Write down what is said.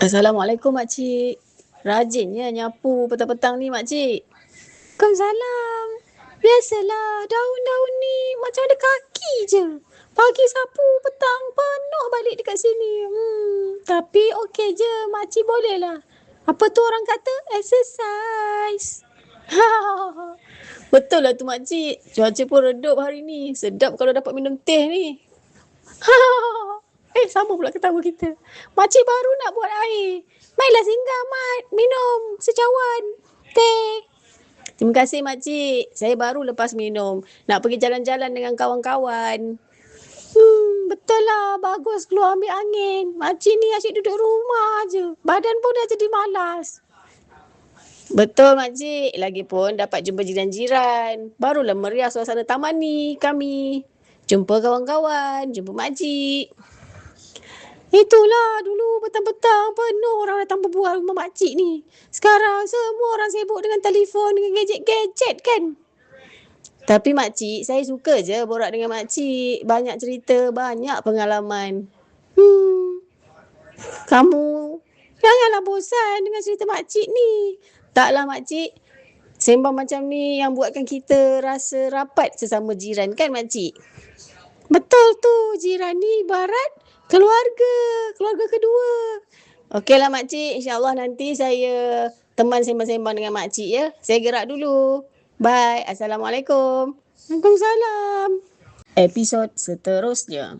Assalamualaikum makcik. Rajinnya nyapu petang-petang ni makcik. Waalaikumsalam. Biasalah, daun-daun ni macam ada kaki je. Pagi sapu, petang penuh balik dekat sini. Tapi okey je, makcik boleh lah. Apa tu orang kata? Exercise. Betul lah tu makcik. Cuaca pun redup hari ni. Sedap kalau dapat minum teh ni. Sama pula ketawa kita. Makcik baru nak buat air. Baiklah singgah, Mat. Minum secawan teh. Terima kasih, makcik. Saya baru lepas minum. Nak pergi jalan-jalan dengan kawan-kawan. Betul lah. Bagus keluar ambil angin. Makcik ni asyik duduk rumah je. Badan pun dah jadi malas. Betul, makcik. Lagipun dapat jumpa jiran-jiran. Barulah meriah suasana taman ni kami. Jumpa kawan-kawan. Jumpa makcik. Itulah dulu petang-petang penuh orang datang berbual rumah makcik ni. Sekarang semua orang sibuk dengan telefon, dengan gadget-gadget kan. Tapi makcik, saya suka je borak dengan makcik. Banyak cerita, banyak pengalaman. Kamu janganlah bosan dengan cerita makcik ni. Taklah makcik, sembang macam ni yang buatkan kita rasa rapat sesama jiran kan makcik? Betul tu, jiran ni ibarat keluarga kedua. Okeylah makcik, insyaAllah nanti saya teman sembang-sembang dengan makcik ya. Saya gerak dulu. Bye. Assalamualaikum. Waalaikumsalam. Episod seterusnya.